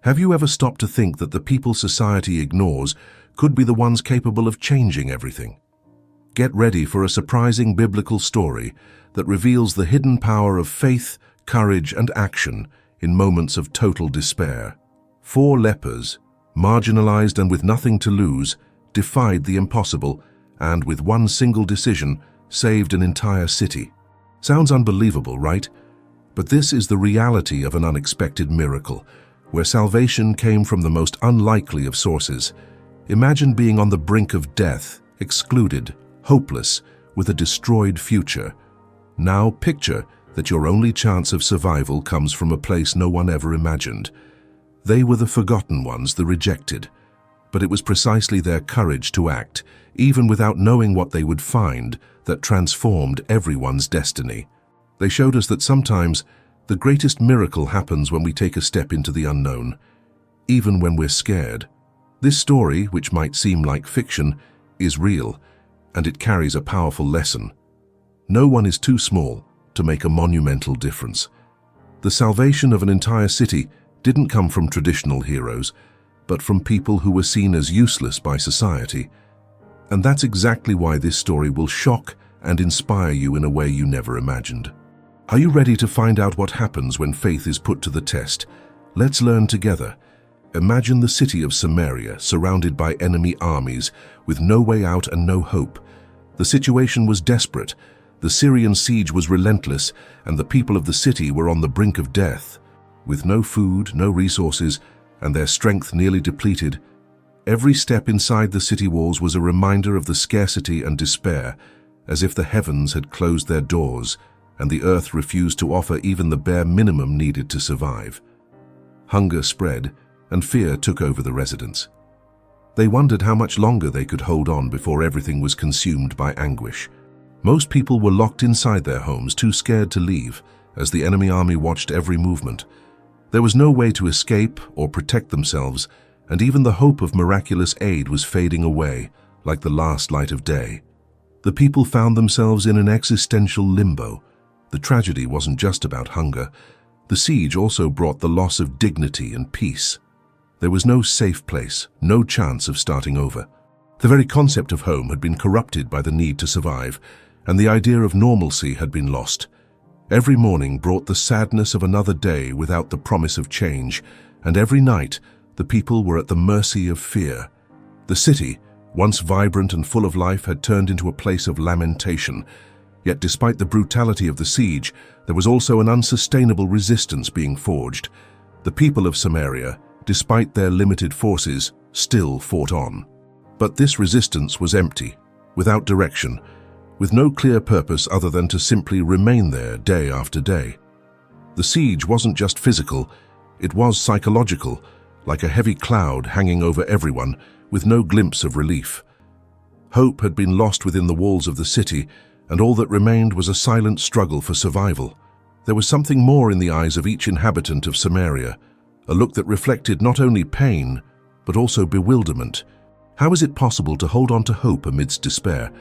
Have you ever stopped to think that the people society ignores could be the ones capable of changing everything? Get ready for a surprising biblical story that reveals the hidden power of faith, courage, and action in moments of total despair. 4 lepers, marginalized and with nothing to lose, defied the impossible and, with one single decision, saved an entire city. Sounds unbelievable, right? But this is the reality of an unexpected miracle, where salvation came from the most unlikely of sources. Imagine being on the brink of death, excluded, hopeless, with a destroyed future. Now picture that your only chance of survival comes from a place no one ever imagined. They were the forgotten ones, the rejected. But it was precisely their courage to act, even without knowing what they would find, that transformed everyone's destiny. They showed us that sometimes the greatest miracle happens when we take a step into the unknown, even when we're scared. This story, which might seem like fiction, is real, and it carries a powerful lesson. No one is too small to make a monumental difference. The salvation of an entire city didn't come from traditional heroes, but from people who were seen as useless by society. And that's exactly why this story will shock and inspire you in a way you never imagined. Are you ready to find out what happens when faith is put to the test? Let's learn together. Imagine the city of Samaria surrounded by enemy armies with no way out and no hope. The situation was desperate. The Syrian siege was relentless, and the people of the city were on the brink of death. With no food, no resources, and their strength nearly depleted, every step inside the city walls was a reminder of the scarcity and despair, as if the heavens had closed their doors and the earth refused to offer even the bare minimum needed to survive. Hunger spread, and fear took over the residents. They wondered how much longer they could hold on before everything was consumed by anguish. Most people were locked inside their homes, too scared to leave, as the enemy army watched every movement. There was no way to escape or protect themselves, and even the hope of miraculous aid was fading away, like the last light of day. The people found themselves in an existential limbo. The tragedy wasn't just about hunger. The siege also brought the loss of dignity and peace. There was no safe place, no chance of starting over. The very concept of home had been corrupted by the need to survive, and the idea of normalcy had been lost. Every morning brought the sadness of another day without the promise of change, and every night the people were at the mercy of fear. The city, once vibrant and full of life, had turned into a place of lamentation. Yet despite the brutality of the siege, there was also an unsustainable resistance being forged. The people of Samaria, despite their limited forces, still fought on. But this resistance was empty, without direction, with no clear purpose other than to simply remain there day after day. The siege wasn't just physical, it was psychological, like a heavy cloud hanging over everyone, with no glimpse of relief. Hope had been lost within the walls of the city, and all that remained was a silent struggle for survival. There was something more in the eyes of each inhabitant of Samaria, a look that reflected not only pain, but also bewilderment. How is it possible to hold on to hope amidst despair?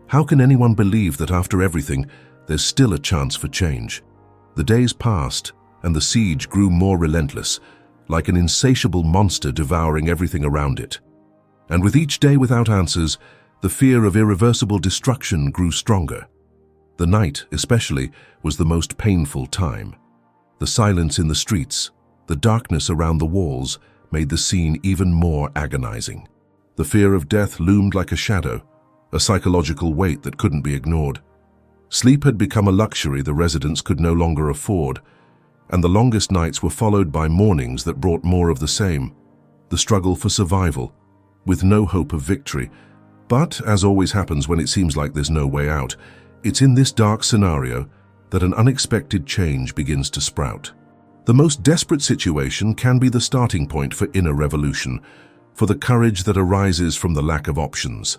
How can anyone believe that after everything, there's still a chance for change? The days passed, and the siege grew more relentless, like an insatiable monster devouring everything around it. And with each day without answers, the fear of irreversible destruction grew stronger. The night, especially, was the most painful time. The silence in the streets, the darkness around the walls, made the scene even more agonizing. The fear of death loomed like a shadow, a psychological weight that couldn't be ignored. Sleep had become a luxury the residents could no longer afford, and the longest nights were followed by mornings that brought more of the same, the struggle for survival, with no hope of victory. But, as always happens when it seems like there's no way out, it's in this dark scenario that an unexpected change begins to sprout. The most desperate situation can be the starting point for inner revolution, for the courage that arises from the lack of options.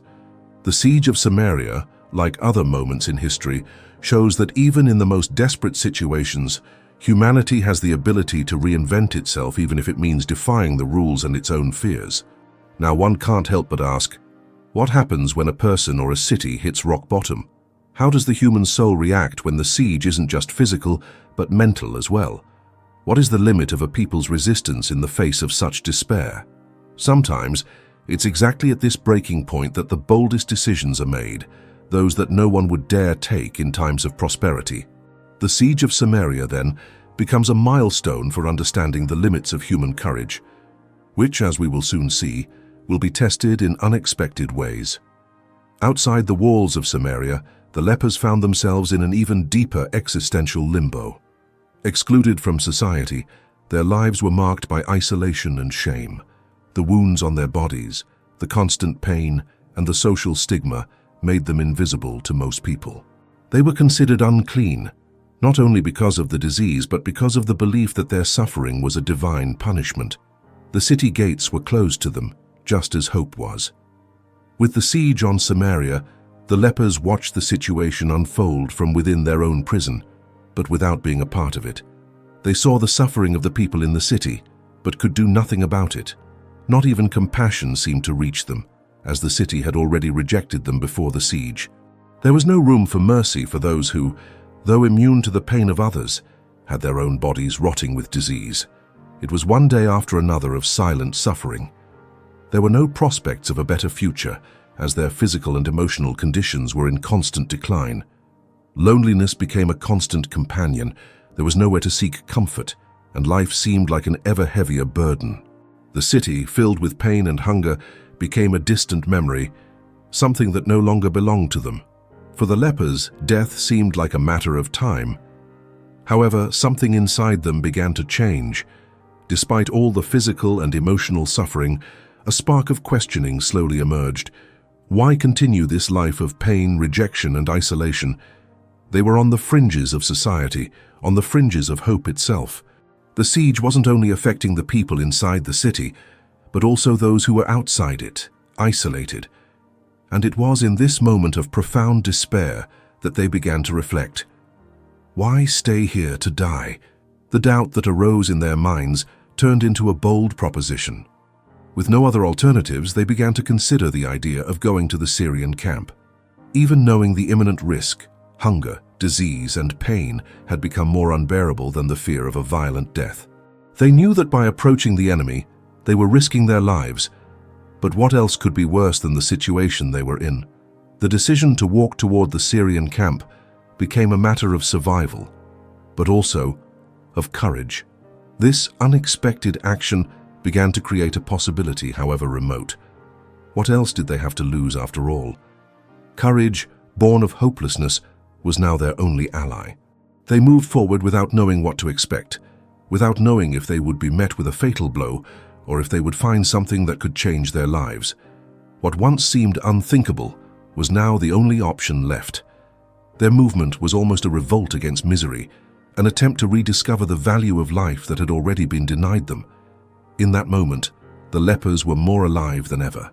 The siege of Samaria, like other moments in history, shows that even in the most desperate situations, humanity has the ability to reinvent itself, even if it means defying the rules and its own fears. Now, one can't help but ask, what happens when a person or a city hits rock bottom? How does the human soul react when the siege isn't just physical, but mental as well? What is the limit of a people's resistance in the face of such despair? Sometimes, it's exactly at this breaking point that the boldest decisions are made, those that no one would dare take in times of prosperity. The siege of Samaria, then, becomes a milestone for understanding the limits of human courage, which, as we will soon see, will be tested in unexpected ways. Outside the walls of Samaria, the lepers found themselves in an even deeper existential limbo. Excluded from society, their lives were marked by isolation and shame. The wounds on their bodies, the constant pain, and the social stigma made them invisible to most people. They were considered unclean, not only because of the disease but because of the belief that their suffering was a divine punishment. The city gates were closed to them, just as hope was. With the siege on Samaria, the lepers watched the situation unfold from within their own prison, but without being a part of it. They saw the suffering of the people in the city, but could do nothing about it. Not even compassion seemed to reach them, as the city had already rejected them before the siege. There was no room for mercy for those who, though immune to the pain of others, had their own bodies rotting with disease. It was one day after another of silent suffering. There were no prospects of a better future, as their physical and emotional conditions were in constant decline. Loneliness became a constant companion. There was nowhere to seek comfort, and life seemed like an ever heavier burden. The city, filled with pain and hunger, became a distant memory, something that no longer belonged to them. For the lepers, death seemed like a matter of time. However, something inside them began to change. Despite all the physical and emotional suffering, a spark of questioning slowly emerged. Why continue this life of pain, rejection, and isolation? They were on the fringes of society, on the fringes of hope itself. The siege wasn't only affecting the people inside the city, but also those who were outside it, isolated. And it was in this moment of profound despair that they began to reflect. Why stay here to die? The doubt that arose in their minds turned into a bold proposition. With no other alternatives, they began to consider the idea of going to the Syrian camp. Even knowing the imminent risk, hunger, disease, and pain had become more unbearable than the fear of a violent death. They knew that by approaching the enemy, they were risking their lives. But what else could be worse than the situation they were in? The decision to walk toward the Syrian camp became a matter of survival, but also of courage. This unexpected action began to create a possibility, however remote. What else did they have to lose after all? Courage, born of hopelessness, was now their only ally. They moved forward without knowing what to expect, without knowing if they would be met with a fatal blow or if they would find something that could change their lives. What once seemed unthinkable was now the only option left. Their movement was almost a revolt against misery, an attempt to rediscover the value of life that had already been denied them. In that moment, the lepers were more alive than ever.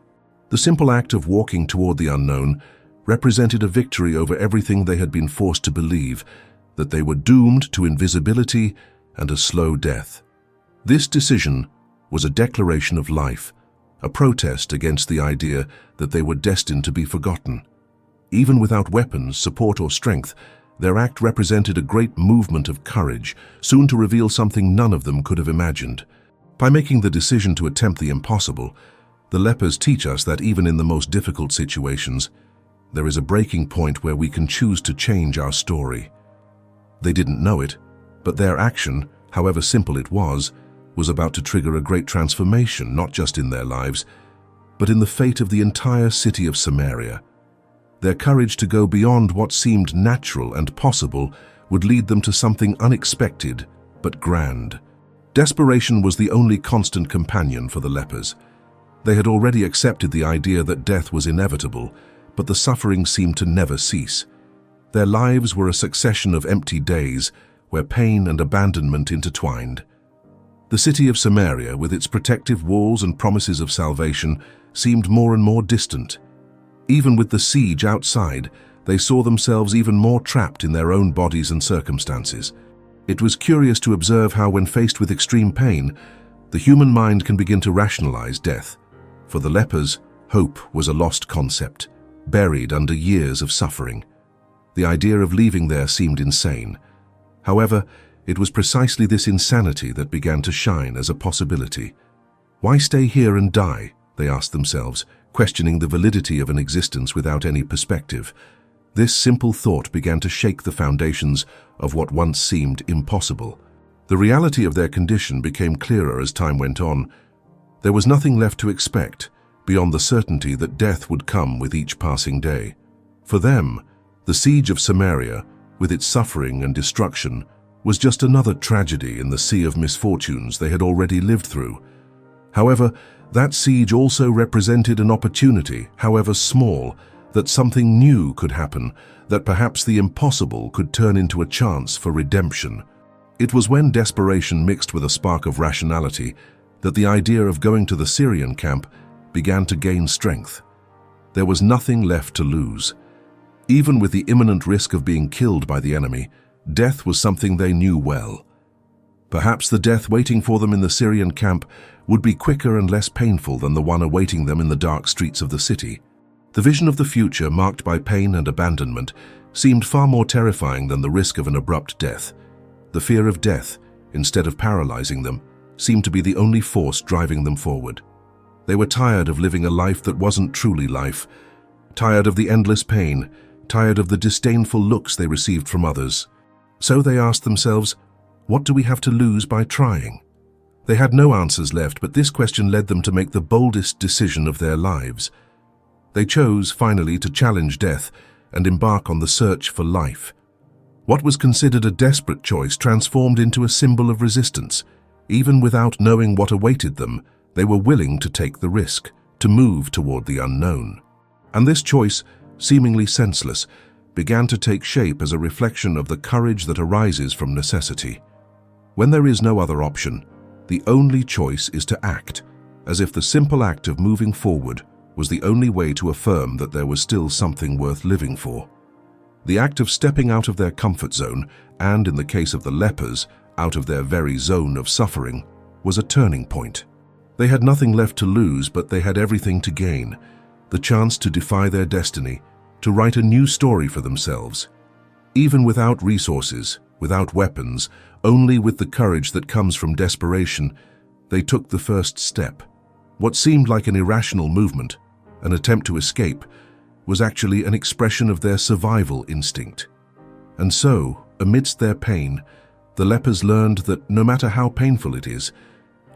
The simple act of walking toward the unknown represented a victory over everything they had been forced to believe, that they were doomed to invisibility and a slow death. This decision was a declaration of life, a protest against the idea that they were destined to be forgotten. Even without weapons, support, or strength, their act represented a great movement of courage, soon to reveal something none of them could have imagined. By making the decision to attempt the impossible, the lepers teach us that even in the most difficult situations, there is a breaking point where we can choose to change our story. They didn't know it, but their action, however simple it was about to trigger a great transformation, not just in their lives, but in the fate of the entire city of Samaria. Their courage to go beyond what seemed natural and possible would lead them to something unexpected but grand. Desperation was the only constant companion for the lepers. They had already accepted the idea that death was inevitable, but the suffering seemed to never cease. Their lives were a succession of empty days where pain and abandonment intertwined. The city of Samaria, with its protective walls and promises of salvation, seemed more and more distant. Even with the siege outside, they saw themselves even more trapped in their own bodies and circumstances. It was curious to observe how, when faced with extreme pain, the human mind can begin to rationalize death. For the lepers, hope was a lost concept, buried under years of suffering. The idea of leaving there seemed insane. However, It was precisely this insanity that began to shine as a possibility. Why stay here and die? They asked themselves, questioning the validity of an existence without any perspective. This simple thought began to shake the foundations of what once seemed impossible. The reality of their condition became clearer as time went on. There was nothing left to expect, beyond the certainty that death would come with each passing day. For them, the siege of Samaria, with its suffering and destruction, was just another tragedy in the sea of misfortunes they had already lived through. However, that siege also represented an opportunity, however small, that something new could happen, that perhaps the impossible could turn into a chance for redemption. It was when desperation mixed with a spark of rationality that the idea of going to the Syrian camp began to gain strength. There was nothing left to lose. Even with the imminent risk of being killed by the enemy, death was something they knew well. Perhaps the death waiting for them in the Syrian camp would be quicker and less painful than the one awaiting them in the dark streets of the city. The vision of the future, marked by pain and abandonment, seemed far more terrifying than the risk of an abrupt death. The fear of death, instead of paralyzing them, seemed to be the only force driving them forward. They were tired of living a life that wasn't truly life, tired of the endless pain, tired of the disdainful looks they received from others. So they asked themselves, what do we have to lose by trying? They had no answers left, but this question led them to make the boldest decision of their lives. They chose, finally, to challenge death and embark on the search for life. What was considered a desperate choice transformed into a symbol of resistance. Even without knowing what awaited them, they were willing to take the risk, to move toward the unknown. And this choice, seemingly senseless, began to take shape as a reflection of the courage that arises from necessity. When there is no other option, the only choice is to act, as if the simple act of moving forward was the only way to affirm that there was still something worth living for. The act of stepping out of their comfort zone, and in the case of the lepers, out of their very zone of suffering, was a turning point. They had nothing left to lose, but they had everything to gain, the chance to defy their destiny, to write a new story for themselves. Even without resources, without weapons, only with the courage that comes from desperation, they took the first step. What seemed like an irrational movement, an attempt to escape, was actually an expression of their survival instinct. And so, amidst their pain, the lepers learned that no matter how painful it is,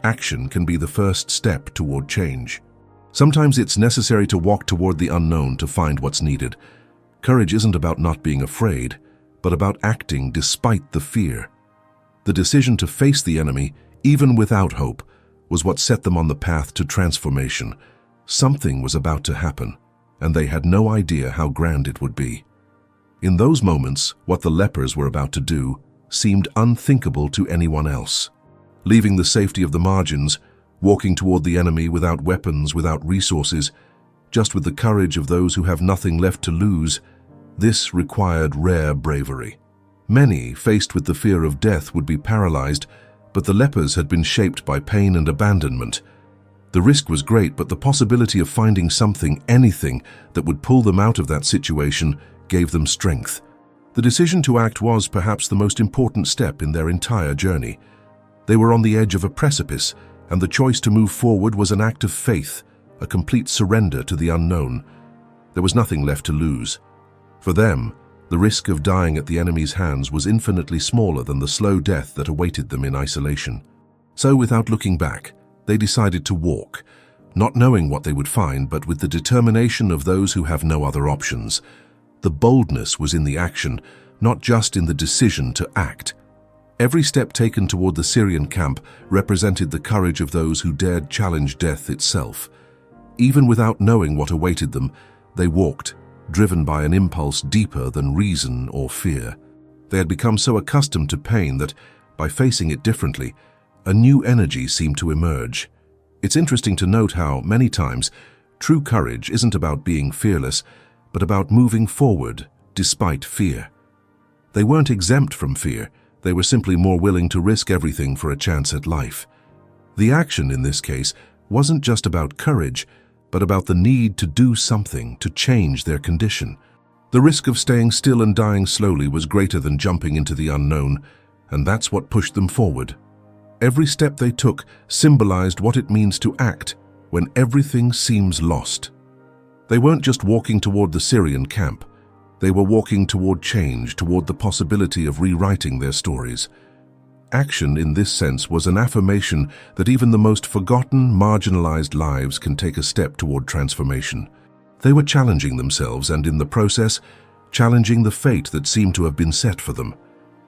action can be the first step toward change. Sometimes it's necessary to walk toward the unknown to find what's needed. Courage isn't about not being afraid, but about acting despite the fear. The decision to face the enemy, even without hope, was what set them on the path to transformation. Something was about to happen, and they had no idea how grand it would be. In those moments, what the lepers were about to do seemed unthinkable to anyone else. Leaving the safety of the margins, walking toward the enemy without weapons, without resources, just with the courage of those who have nothing left to lose, this required rare bravery. Many, faced with the fear of death, would be paralyzed, but the lepers had been shaped by pain and abandonment. The risk was great, but the possibility of finding something, anything, that would pull them out of that situation gave them strength. The decision to act was perhaps the most important step in their entire journey. They were on the edge of a precipice, and the choice to move forward was an act of faith, a complete surrender to the unknown. There was nothing left to lose. For them, the risk of dying at the enemy's hands was infinitely smaller than the slow death that awaited them in isolation. So, without looking back, they decided to walk, not knowing what they would find, but with the determination of those who have no other options. The boldness was in the action, not just in the decision to act. Every step taken toward the Syrian camp represented the courage of those who dared challenge death itself. Even without knowing what awaited them, they walked, driven by an impulse deeper than reason or fear. They had become so accustomed to pain that, by facing it differently, a new energy seemed to emerge. It's interesting to note how, many times, true courage isn't about being fearless, but about moving forward despite fear. They weren't exempt from fear, they were simply more willing to risk everything for a chance at life. The action in this case wasn't just about courage, but about the need to do something to change their condition. The risk of staying still and dying slowly was greater than jumping into the unknown, and that's what pushed them forward. Every step they took symbolized what it means to act when everything seems lost. They weren't just walking toward the Syrian camp. They were walking toward change, toward the possibility of rewriting their stories. Action, in this sense, was an affirmation that even the most forgotten, marginalized lives can take a step toward transformation. They were challenging themselves and, in the process, challenging the fate that seemed to have been set for them.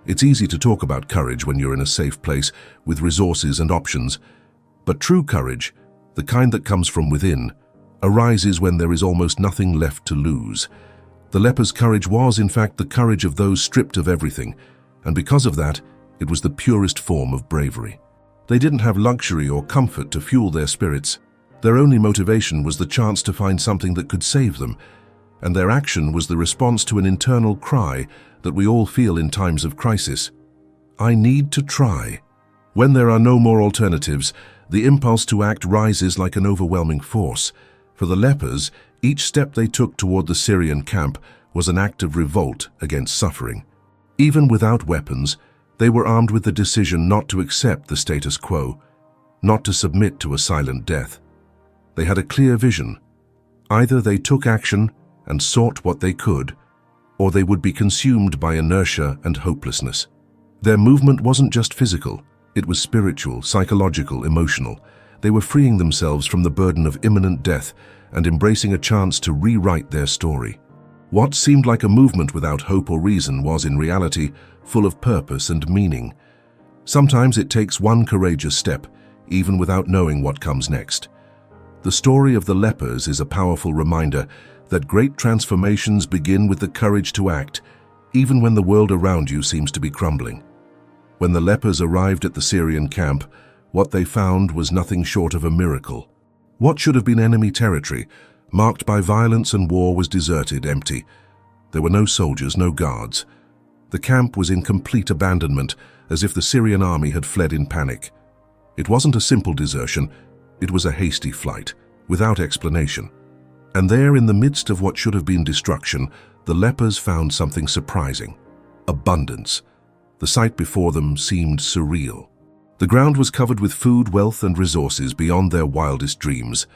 It's easy to talk about courage when you're in a safe place with resources and options, but true courage, the kind that comes from within, arises when there is almost nothing left to lose. The lepers' courage was, in fact, the courage of those stripped of everything, and because of that, it was the purest form of bravery. They didn't have luxury or comfort to fuel their spirits. Their only motivation was the chance to find something that could save them, and their action was the response to an internal cry that we all feel in times of crisis. I need to try. When there are no more alternatives, the impulse to act rises like an overwhelming force. For the lepers, each step they took toward the Syrian camp was an act of revolt against suffering. Even without weapons, they were armed with the decision not to accept the status quo, not to submit to a silent death. They had a clear vision. Either they took action and sought what they could, or they would be consumed by inertia and hopelessness. Their movement wasn't just physical, it was spiritual, psychological, emotional. They were freeing themselves from the burden of imminent death and embracing a chance to rewrite their story. What seemed like a movement without hope or reason was, in reality, full of purpose and meaning. Sometimes it takes one courageous step, even without knowing what comes next. The story of the lepers is a powerful reminder that great transformations begin with the courage to act, even when the world around you seems to be crumbling. When the lepers arrived at the Syrian camp, what they found was nothing short of a miracle. What should have been enemy territory, marked by violence and war, was deserted, empty. There were no soldiers, no guards. The camp was in complete abandonment, as if the Syrian army had fled in panic. It wasn't a simple desertion, it was a hasty flight, without explanation. And there, in the midst of what should have been destruction, the lepers found something surprising: abundance. The sight before them seemed surreal. The ground was covered with food, wealth, and resources beyond their wildest dreams.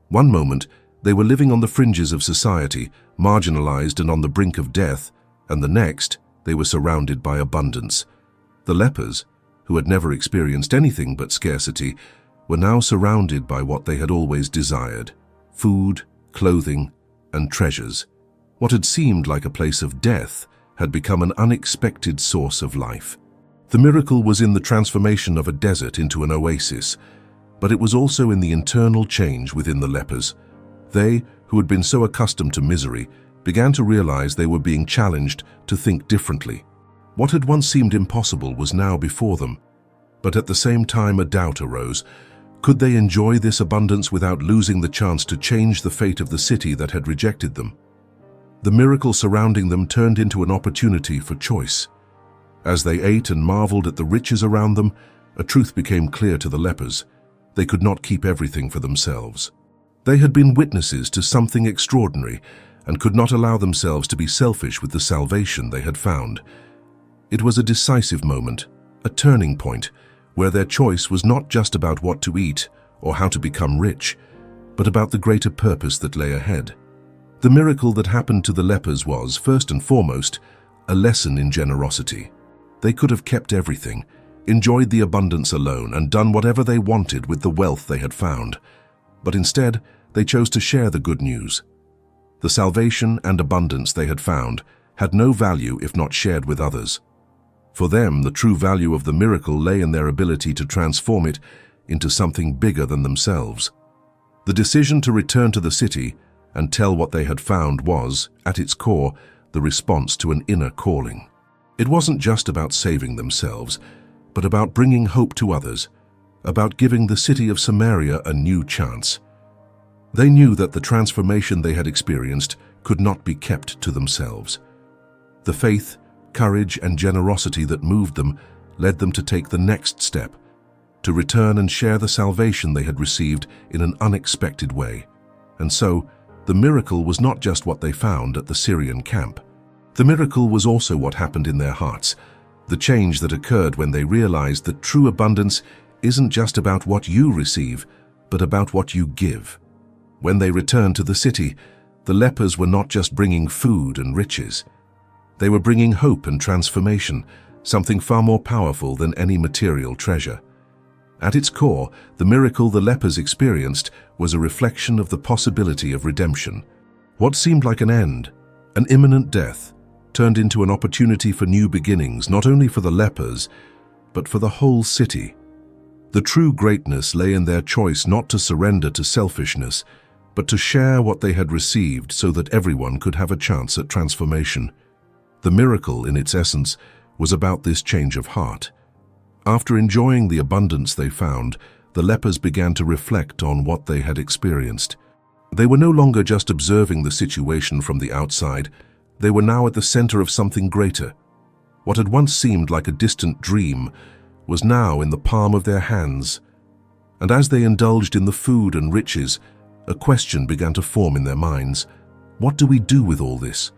One moment, they were living on the fringes of society, marginalized and on the brink of death, and the next, they were surrounded by abundance. The lepers, who had never experienced anything but scarcity, were now surrounded by what they had always desired: food, clothing, and treasures. What had seemed like a place of death had become an unexpected source of life. The miracle was in the transformation of a desert into an oasis, but it was also in the internal change within the lepers. They, who had been so accustomed to misery, began to realize they were being challenged to think differently. What had once seemed impossible was now before them, but at the same time a doubt arose. Could they enjoy this abundance without losing the chance to change the fate of the city that had rejected them? The miracle surrounding them turned into an opportunity for choice. As they ate and marveled at the riches around them, a truth became clear to the lepers: they could not keep everything for themselves. They had been witnesses to something extraordinary and could not allow themselves to be selfish with the salvation they had found. It was a decisive moment, a turning point, where their choice was not just about what to eat or how to become rich, but about the greater purpose that lay ahead. The miracle that happened to the lepers was, first and foremost, a lesson in generosity. They could have kept everything, enjoyed the abundance alone, and done whatever they wanted with the wealth they had found. But instead, they chose to share the good news. The salvation and abundance they had found had no value if not shared with others. For them, the true value of the miracle lay in their ability to transform it into something bigger than themselves. The decision to return to the city and tell what they had found was, at its core, the response to an inner calling. It wasn't just about saving themselves, but about bringing hope to others, about giving the city of Samaria a new chance. They knew that the transformation they had experienced could not be kept to themselves. The faith, courage, and generosity that moved them led them to take the next step, to return and share the salvation they had received in an unexpected way. And so, the miracle was not just what they found at the Syrian camp. The miracle was also what happened in their hearts, The change that occurred when they realized that true abundance isn't just about what you receive, but about what you give. When they returned to the city, the lepers were not just bringing food and riches. They were bringing hope and transformation, something far more powerful than any material treasure. At its core, the miracle the lepers experienced was a reflection of the possibility of redemption. What seemed like an end, an imminent death, turned into an opportunity for new beginnings, not only for the lepers, but for the whole city. The true greatness lay in their choice not to surrender to selfishness, but to share what they had received so that everyone could have a chance at transformation. The miracle, in its essence, was about this change of heart. After enjoying the abundance they found, the lepers began to reflect on what they had experienced. They were no longer just observing the situation from the outside. They were now at the center of something greater. What had once seemed like a distant dream was now in the palm of their hands. And as they indulged in the food and riches, a question began to form in their minds. What do we do with all this?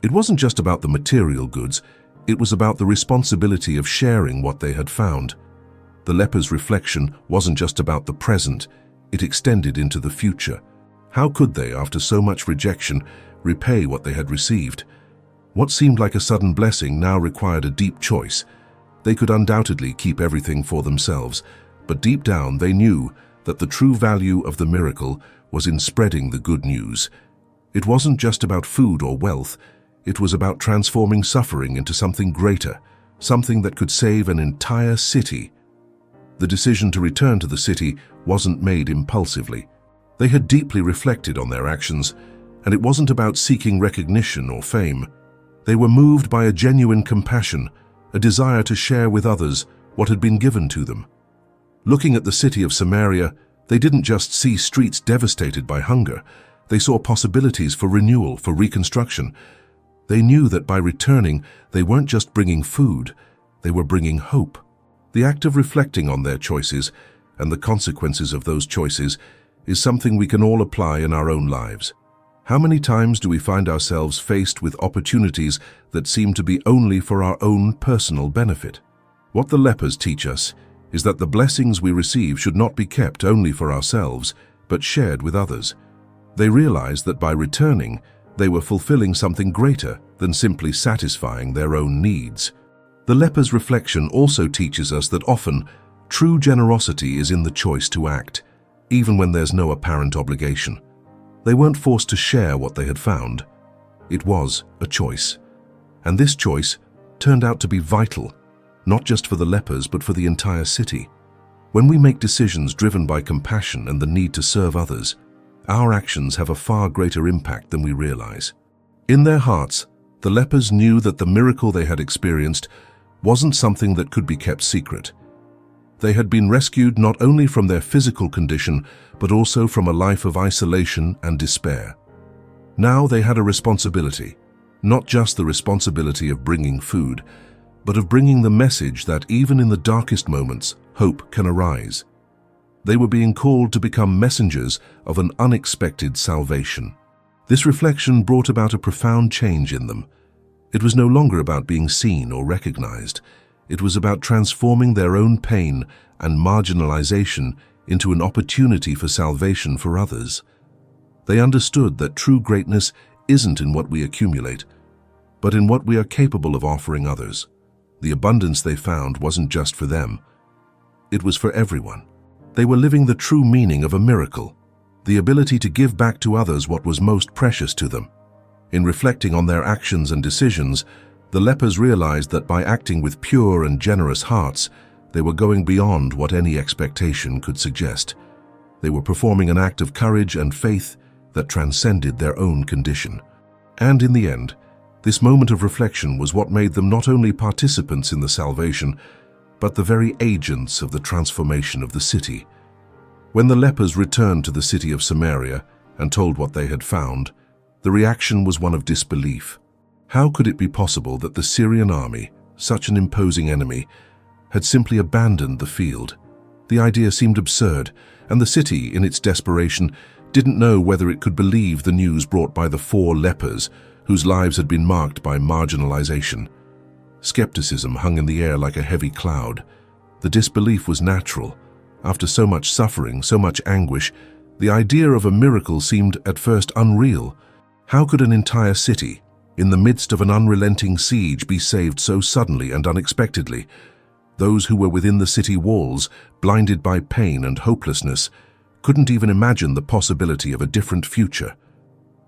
It wasn't just about the material goods, it was about the responsibility of sharing what they had found. The lepers' reflection wasn't just about the present, it extended into the future. How could they, after so much rejection, repay what they had received? What seemed like a sudden blessing now required a deep choice. They could undoubtedly keep everything for themselves, but deep down they knew that the true value of the miracle was in spreading the good news. It wasn't just about food or wealth, it was about transforming suffering into something greater, something that could save an entire city. The decision to return to the city wasn't made impulsively. They had deeply reflected on their actions, and it wasn't about seeking recognition or fame. They were moved by a genuine compassion, a desire to share with others what had been given to them. Looking at the city of Samaria, they didn't just see streets devastated by hunger. They saw possibilities for renewal, for reconstruction. They knew that by returning, they weren't just bringing food, they were bringing hope. The act of reflecting on their choices and the consequences of those choices is something we can all apply in our own lives. How many times do we find ourselves faced with opportunities that seem to be only for our own personal benefit? What the lepers teach us is that the blessings we receive should not be kept only for ourselves, but shared with others. They realized that by returning, they were fulfilling something greater than simply satisfying their own needs. The leper's reflection also teaches us that often, true generosity is in the choice to act, even when there's no apparent obligation. They weren't forced to share what they had found. It was a choice. And this choice turned out to be vital, not just for the lepers, but for the entire city. When we make decisions driven by compassion and the need to serve others, our actions have a far greater impact than we realize. In their hearts, the lepers knew that the miracle they had experienced wasn't something that could be kept secret. They had been rescued not only from their physical condition, but also from a life of isolation and despair. Now they had a responsibility, not just the responsibility of bringing food, but of bringing the message that even in the darkest moments, hope can arise. They were being called to become messengers of an unexpected salvation. This reflection brought about a profound change in them. It was no longer about being seen or recognized. It was about transforming their own pain and marginalization into an opportunity for salvation for others. They understood that true greatness isn't in what we accumulate, but in what we are capable of offering others. The abundance they found wasn't just for them. It was for everyone. They were living the true meaning of a miracle, the ability to give back to others what was most precious to them. In reflecting on their actions and decisions, the lepers realized that by acting with pure and generous hearts, they were going beyond what any expectation could suggest. They were performing an act of courage and faith that transcended their own condition. And in the end, this moment of reflection was what made them not only participants in the salvation, but the very agents of the transformation of the city. When the lepers returned to the city of Samaria and told what they had found, the reaction was one of disbelief. How could it be possible that the Syrian army, such an imposing enemy, had simply abandoned the field? The idea seemed absurd, and the city, in its desperation, didn't know whether it could believe the news brought by the 4 lepers whose lives had been marked by marginalization. Skepticism hung in the air like a heavy cloud. The disbelief was natural. After so much suffering, so much anguish, the idea of a miracle seemed at first unreal. How could an entire city, in the midst of an unrelenting siege, be saved so suddenly and unexpectedly? Those who were within the city walls, blinded by pain and hopelessness, couldn't even imagine the possibility of a different future.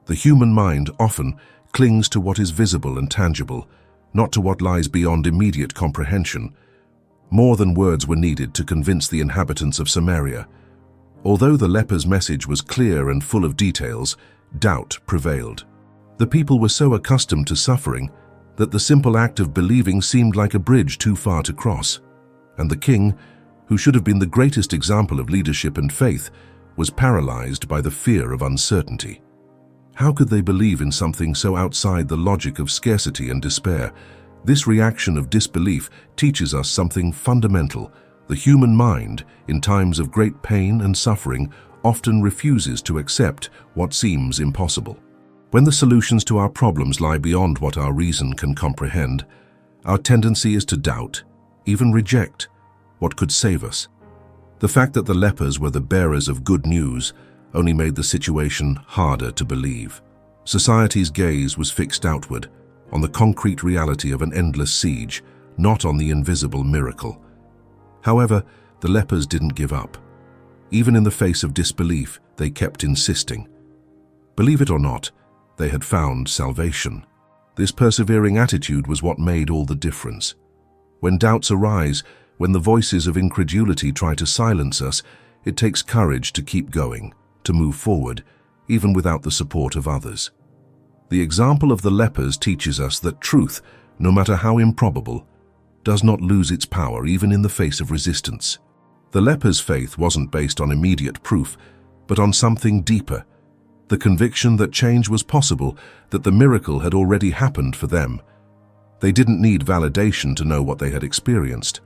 The human mind often clings to what is visible and tangible, not to what lies beyond immediate comprehension. More than words were needed to convince the inhabitants of Samaria. Although the lepers' message was clear and full of details, doubt prevailed. The people were so accustomed to suffering that the simple act of believing seemed like a bridge too far to cross. And the king, who should have been the greatest example of leadership and faith, was paralyzed by the fear of uncertainty. How could they believe in something so outside the logic of scarcity and despair? This reaction of disbelief teaches us something fundamental. The human mind, in times of great pain and suffering, often refuses to accept what seems impossible. When the solutions to our problems lie beyond what our reason can comprehend, our tendency is to doubt, even reject, what could save us. The fact that the lepers were the bearers of good news only made the situation harder to believe. Society's gaze was fixed outward, on the concrete reality of an endless siege, not on the invisible miracle. However, the lepers didn't give up. Even in the face of disbelief, they kept insisting. Believe it or not, they had found salvation. This persevering attitude was what made all the difference. When doubts arise, when the voices of incredulity try to silence us, it takes courage to keep going, to move forward, even without the support of others. The example of the lepers teaches us that truth, no matter how improbable, does not lose its power even in the face of resistance. The lepers' faith wasn't based on immediate proof, but on something deeper, the conviction that change was possible, that the miracle had already happened for them. They didn't need validation to know what they had experienced.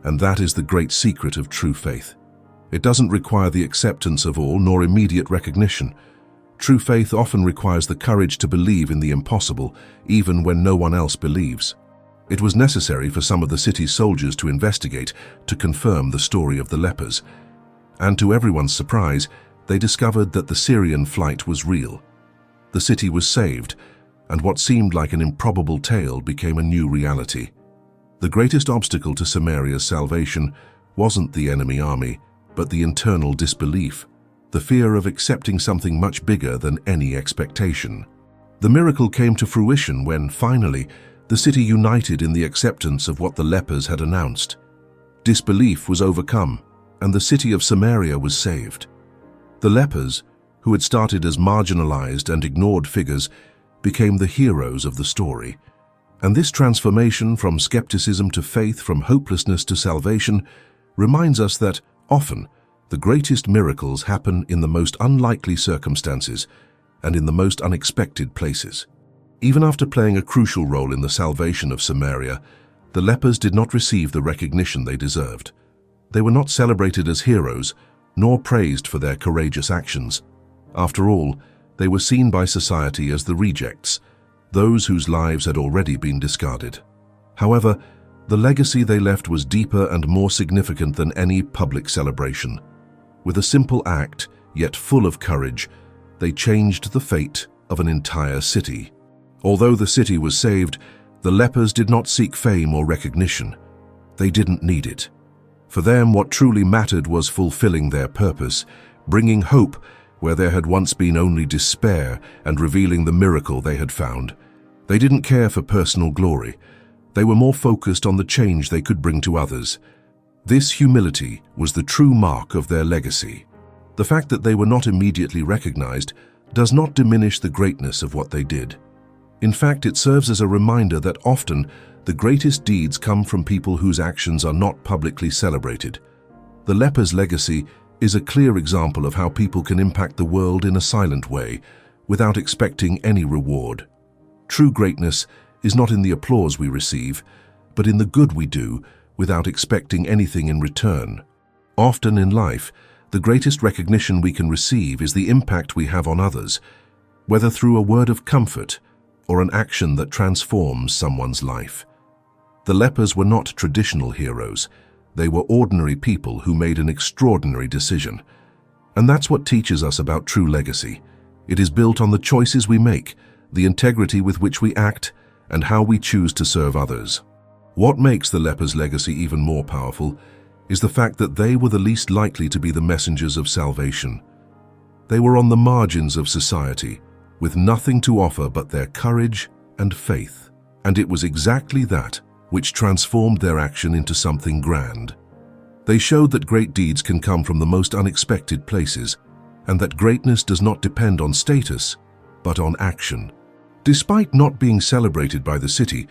And that is the great secret of true faith. It doesn't require the acceptance of all nor immediate recognition. True faith often requires the courage to believe in the impossible, even when no one else believes. It was necessary for some of the city's soldiers to investigate, to confirm the story of the lepers. And to everyone's surprise, they discovered that the Syrian flight was real. The city was saved, and what seemed like an improbable tale became a new reality. The greatest obstacle to Samaria's salvation wasn't the enemy army, but the internal disbelief, the fear of accepting something much bigger than any expectation. The miracle came to fruition when, finally, the city united in the acceptance of what the lepers had announced. Disbelief was overcome, and the city of Samaria was saved. The lepers, who had started as marginalized and ignored figures, became the heroes of the story. And this transformation from skepticism to faith, from hopelessness to salvation, reminds us that, often, the greatest miracles happen in the most unlikely circumstances and in the most unexpected places. Even after playing a crucial role in the salvation of Samaria, the lepers did not receive the recognition they deserved. They were not celebrated as heroes, nor praised for their courageous actions. After all, they were seen by society as the rejects, those whose lives had already been discarded. However, the legacy they left was deeper and more significant than any public celebration. With a simple act, yet full of courage, they changed the fate of an entire city. Although the city was saved, the lepers did not seek fame or recognition. They didn't need it. For them, what truly mattered was fulfilling their purpose, bringing hope where there had once been only despair, and revealing the miracle they had found. They didn't care for personal glory. They were more focused on the change they could bring to others. This humility was the true mark of their legacy. The fact that they were not immediately recognized does not diminish the greatness of what they did. In fact, it serves as a reminder that often the greatest deeds come from people whose actions are not publicly celebrated. The lepers' legacy is a clear example of how people can impact the world in a silent way, without expecting any reward. True greatness is not in the applause we receive, but in the good we do without expecting anything in return. Often in life, the greatest recognition we can receive is the impact we have on others, whether through a word of comfort or an action that transforms someone's life. The lepers were not traditional heroes. They were ordinary people who made an extraordinary decision. And that's what teaches us about true legacy. It is built on the choices we make, the integrity with which we act, and how we choose to serve others. What makes the lepers' legacy even more powerful is the fact that they were the least likely to be the messengers of salvation. They were on the margins of society, with nothing to offer but their courage and faith. And it was exactly that which transformed their action into something grand. They showed that great deeds can come from the most unexpected places, and that greatness does not depend on status, but on action. Despite not being celebrated by the city,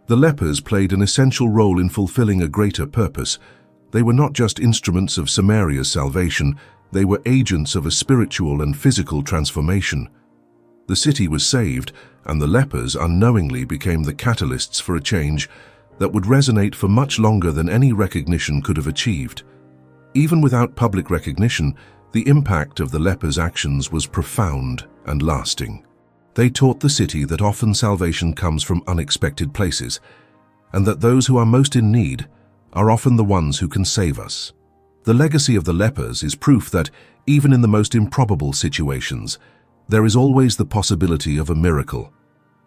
the lepers played an essential role in fulfilling a greater purpose. They were not just instruments of Samaria's salvation, they were agents of a spiritual and physical transformation. The city was saved, and the lepers unknowingly became the catalysts for a change that would resonate for much longer than any recognition could have achieved. Even without public recognition, the impact of the lepers' actions was profound and lasting. They taught the city that often salvation comes from unexpected places, and that those who are most in need are often the ones who can save us. The legacy of the lepers is proof that, even in the most improbable situations, there is always the possibility of a miracle,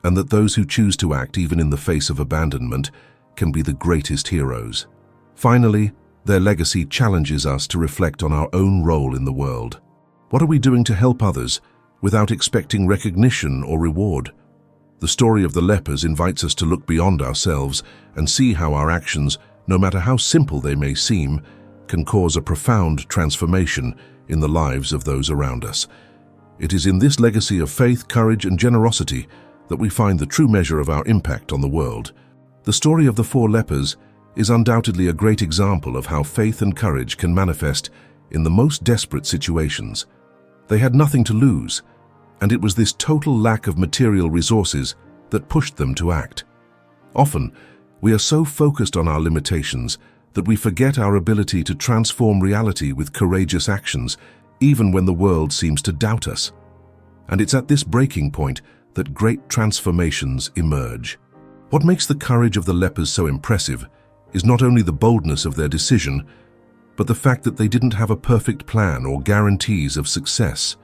and that those who choose to act even in the face of abandonment can be the greatest heroes. Finally, their legacy challenges us to reflect on our own role in the world. What are we doing to help others without expecting recognition or reward? The story of the lepers invites us to look beyond ourselves and see how our actions, no matter how simple they may seem, can cause a profound transformation in the lives of those around us. It is in this legacy of faith, courage, and generosity that we find the true measure of our impact on the world. The story of the 4 lepers is undoubtedly a great example of how faith and courage can manifest in the most desperate situations. They had nothing to lose, and it was this total lack of material resources that pushed them to act. Often, we are so focused on our limitations that we forget our ability to transform reality with courageous actions, even when the world seems to doubt us. And it's at this breaking point that great transformations emerge. What makes the courage of the lepers so impressive is not only the boldness of their decision, but the fact that they didn't have a perfect plan or guarantees of success.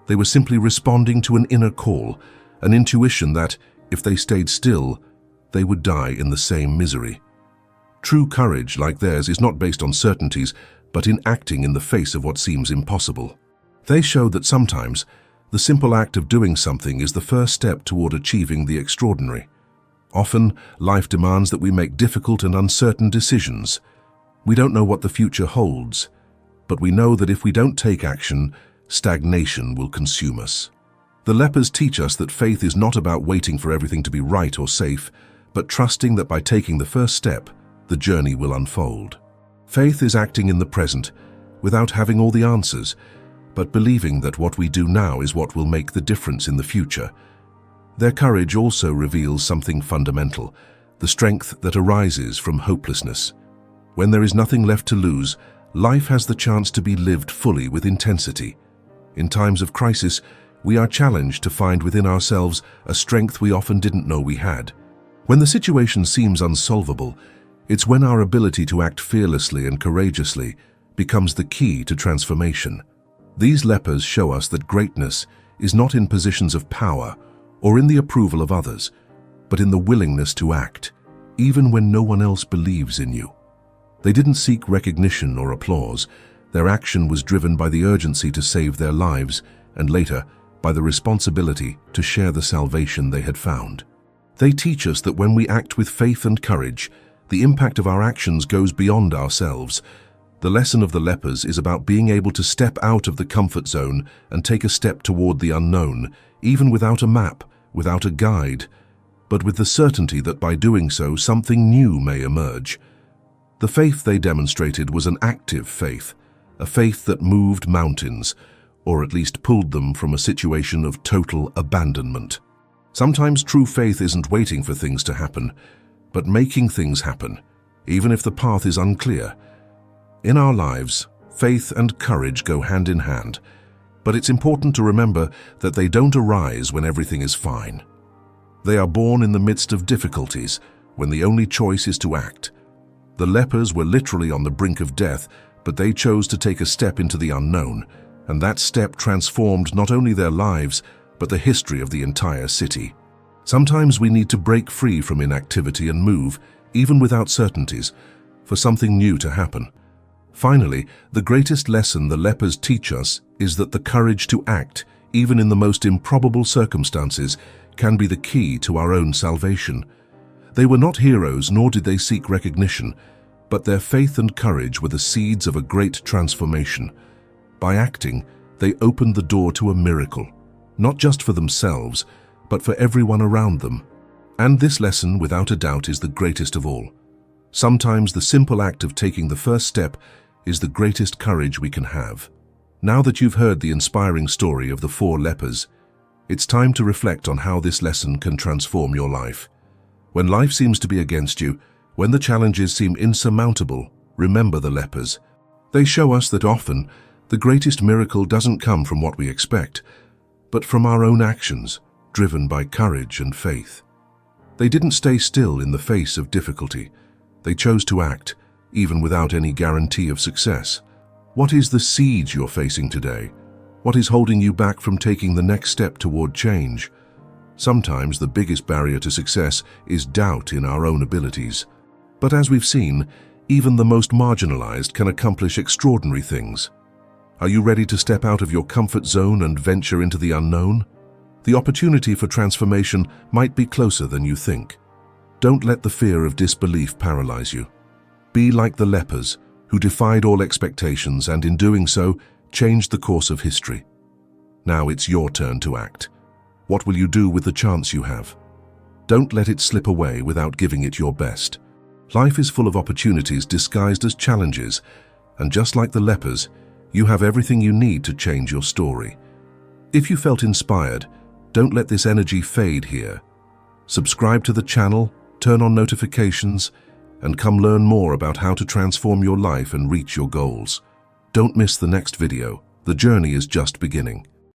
They were simply responding to an inner call, an intuition that, if they stayed still, they would die in the same misery. True courage, like theirs, is not based on certainties, but in acting in the face of what seems impossible. They showed that sometimes the simple act of doing something is the first step toward achieving the extraordinary. Often, life demands that we make difficult and uncertain decisions. We don't know what the future holds, but we know that if we don't take action, stagnation will consume us. The lepers teach us that faith is not about waiting for everything to be right or safe, but trusting that by taking the first step, the journey will unfold. Faith is acting in the present, without having all the answers, but believing that what we do now is what will make the difference in the future. Their courage also reveals something fundamental, the strength that arises from hopelessness. When there is nothing left to lose, life has the chance to be lived fully with intensity. In times of crisis, we are challenged to find within ourselves a strength we often didn't know we had. When the situation seems unsolvable, it's when our ability to act fearlessly and courageously becomes the key to transformation. These lepers show us that greatness is not in positions of power or in the approval of others, but in the willingness to act, even when no one else believes in you. They didn't seek recognition or applause. Their action was driven by the urgency to save their lives, and later, by the responsibility to share the salvation they had found. They teach us that when we act with faith and courage, the impact of our actions goes beyond ourselves. The lesson of the lepers is about being able to step out of the comfort zone and take a step toward the unknown, even without a map, without a guide, but with the certainty that by doing so, something new may emerge. The faith they demonstrated was an active faith, a faith that moved mountains, or at least pulled them from a situation of total abandonment. Sometimes true faith isn't waiting for things to happen, but making things happen, even if the path is unclear. In our lives, faith and courage go hand in hand, but it's important to remember that they don't arise when everything is fine. They are born in the midst of difficulties, when the only choice is to act. The lepers were literally on the brink of death, but they chose to take a step into the unknown, and that step transformed not only their lives, but the history of the entire city. Sometimes we need to break free from inactivity and move, even without certainties, for something new to happen. Finally, the greatest lesson the lepers teach us is that the courage to act, even in the most improbable circumstances, can be the key to our own salvation. They were not heroes, nor did they seek recognition, but their faith and courage were the seeds of a great transformation. By acting, they opened the door to a miracle, not just for themselves, but for everyone around them. And this lesson, without a doubt, is the greatest of all. Sometimes the simple act of taking the first step is the greatest courage we can have. Now that you've heard the inspiring story of the 4 lepers, it's time to reflect on how this lesson can transform your life. When life seems to be against you, when the challenges seem insurmountable, remember the lepers. They show us that often the greatest miracle doesn't come from what we expect, but from our own actions, driven by courage and faith. They didn't stay still in the face of difficulty. They chose to act, even without any guarantee of success. What is the siege you're facing today? What is holding you back from taking the next step toward change? Sometimes the biggest barrier to success is doubt in our own abilities. But as we've seen, even the most marginalized can accomplish extraordinary things. Are you ready to step out of your comfort zone and venture into the unknown? The opportunity for transformation might be closer than you think. Don't let the fear of disbelief paralyze you. Be like the lepers, who defied all expectations and in doing so, changed the course of history. Now it's your turn to act. What will you do with the chance you have? Don't let it slip away without giving it your best. Life is full of opportunities disguised as challenges, and just like the lepers, you have everything you need to change your story. If you felt inspired, don't let this energy fade here. Subscribe to the channel, turn on notifications, and come learn more about how to transform your life and reach your goals. Don't miss the next video. The journey is just beginning.